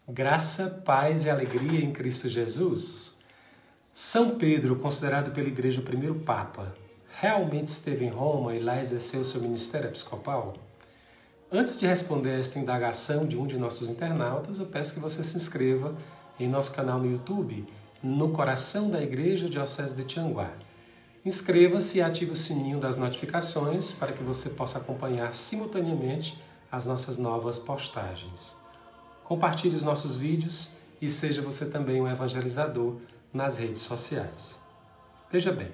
Graça, paz e alegria em Cristo Jesus. São Pedro, considerado pela Igreja o primeiro Papa, realmente esteve em Roma e lá exerceu seu ministério episcopal? Antes de responder a esta indagação de um de nossos internautas, eu peço que você se inscreva em nosso canal no YouTube, No Coração da Igreja Diocese de Tianguá. Inscreva-se e ative o sininho das notificações para que você possa acompanhar simultaneamente as nossas novas postagens. Compartilhe os nossos vídeos e seja você também um evangelizador nas redes sociais. Veja bem,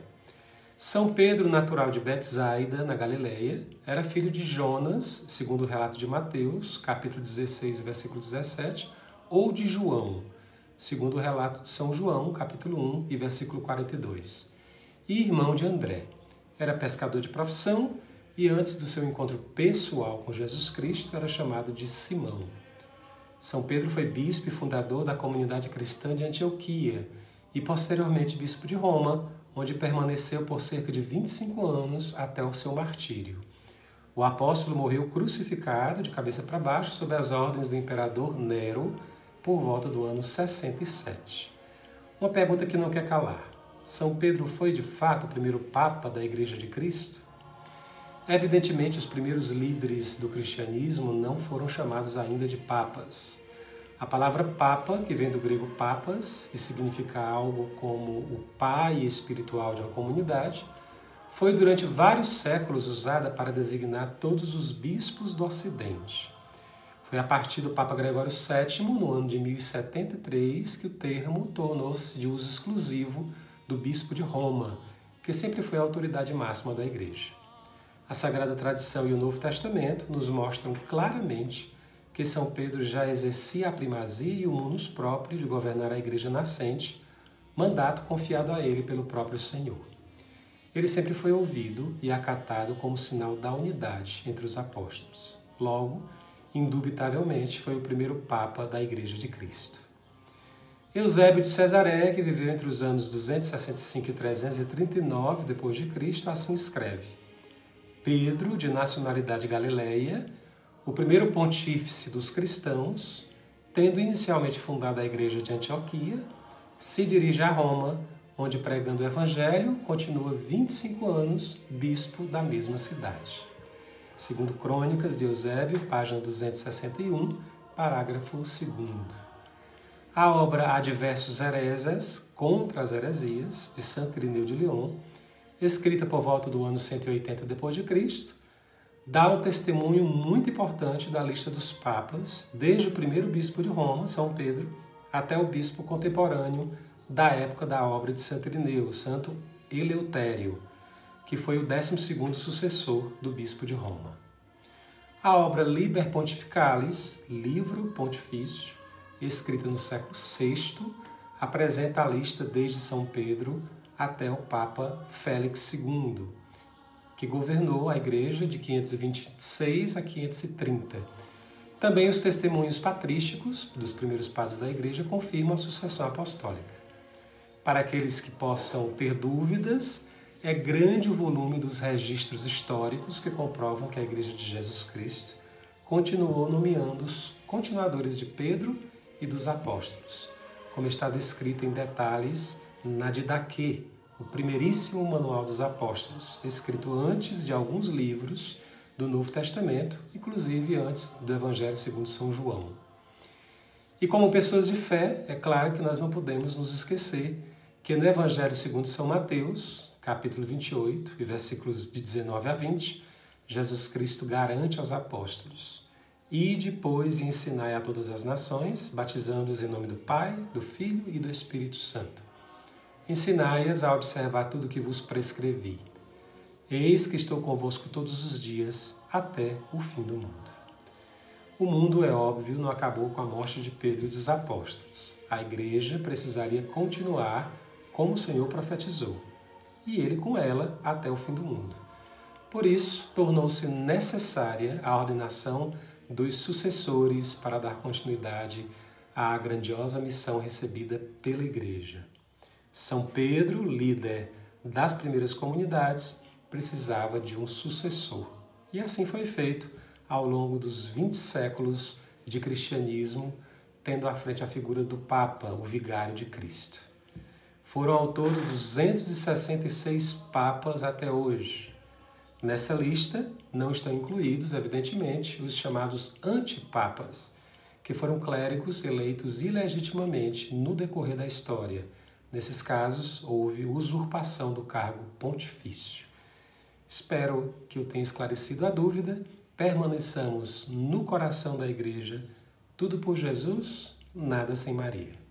São Pedro, natural de Betsaida, na Galileia, era filho de Jonas, segundo o relato de Mateus, capítulo 16, versículo 17, ou de João, segundo o relato de São João, capítulo 1 e versículo 42. E irmão de André. Era pescador de profissão e antes do seu encontro pessoal com Jesus Cristo era chamado de Simão. São Pedro foi bispo e fundador da comunidade cristã de Antioquia e posteriormente bispo de Roma, onde permaneceu por cerca de 25 anos até o seu martírio. O apóstolo morreu crucificado de cabeça para baixo sob as ordens do imperador Nero por volta do ano 67. Uma pergunta que não quer calar. São Pedro foi de fato o primeiro Papa da Igreja de Cristo? Evidentemente, os primeiros líderes do cristianismo não foram chamados ainda de papas. A palavra papa, que vem do grego papas e significa algo como o pai espiritual de uma comunidade, foi durante vários séculos usada para designar todos os bispos do Ocidente. Foi a partir do Papa Gregório VII, no ano de 1073, que o termo tornou-se de uso exclusivo do bispo de Roma, que sempre foi a autoridade máxima da Igreja. A Sagrada Tradição e o Novo Testamento nos mostram claramente que São Pedro já exercia a primazia e o munus próprio de governar a Igreja nascente, mandato confiado a ele pelo próprio Senhor. Ele sempre foi ouvido e acatado como sinal da unidade entre os apóstolos. Logo, indubitavelmente, foi o primeiro Papa da Igreja de Cristo. Eusébio de Cesareia, que viveu entre os anos 265 e 339 d.C., assim escreve: Pedro, de nacionalidade galileia, o primeiro pontífice dos cristãos, tendo inicialmente fundado a igreja de Antioquia, se dirige a Roma, onde, pregando o evangelho, continua 25 anos bispo da mesma cidade. Segundo Crônicas de Eusébio, página 261, parágrafo 2º. A obra Adversus Hereses, contra as heresias, de Santo Irineu de Lyon, escrita por volta do ano 180 d.C., dá um testemunho muito importante da lista dos papas, desde o primeiro bispo de Roma, São Pedro, até o bispo contemporâneo da época da obra de Santo Irineu, Santo Eleutério, que foi o 12º sucessor do bispo de Roma. A obra Liber Pontificalis, Livro Pontifício, escrita no século VI, apresenta a lista desde São Pedro até o Papa Félix II, que governou a Igreja de 526 a 530. Também os testemunhos patrísticos dos primeiros padres da Igreja confirmam a sucessão apostólica. Para aqueles que possam ter dúvidas, é grande o volume dos registros históricos que comprovam que a Igreja de Jesus Cristo continuou nomeando os continuadores de Pedro e dos apóstolos, como está descrito em detalhes na Didaquê, o primeiríssimo manual dos apóstolos, escrito antes de alguns livros do Novo Testamento, inclusive antes do Evangelho segundo São João. E como pessoas de fé, é claro que nós não podemos nos esquecer que no Evangelho segundo São Mateus, capítulo 28, e versículos de 19 a 20, Jesus Cristo garante aos apóstolos: Ide, pois, e ensinai a todas as nações, batizando-os em nome do Pai, do Filho e do Espírito Santo. Ensinai-as a observar tudo o que vos prescrevi. Eis que estou convosco todos os dias, até o fim do mundo. O mundo, é óbvio, não acabou com a morte de Pedro e dos apóstolos. A Igreja precisaria continuar como o Senhor profetizou, e ele com ela até o fim do mundo. Por isso, tornou-se necessária a ordenação dos sucessores para dar continuidade à grandiosa missão recebida pela Igreja. São Pedro, líder das primeiras comunidades, precisava de um sucessor. E assim foi feito ao longo dos 20 séculos de cristianismo, tendo à frente a figura do Papa, o Vigário de Cristo. Foram ao todo 266 papas até hoje. Nessa lista não estão incluídos, evidentemente, os chamados antipapas, que foram clérigos eleitos ilegitimamente no decorrer da história. Nesses casos, houve usurpação do cargo pontifício. Espero que eu tenha esclarecido a dúvida. Permaneçamos no coração da Igreja. Tudo por Jesus, nada sem Maria.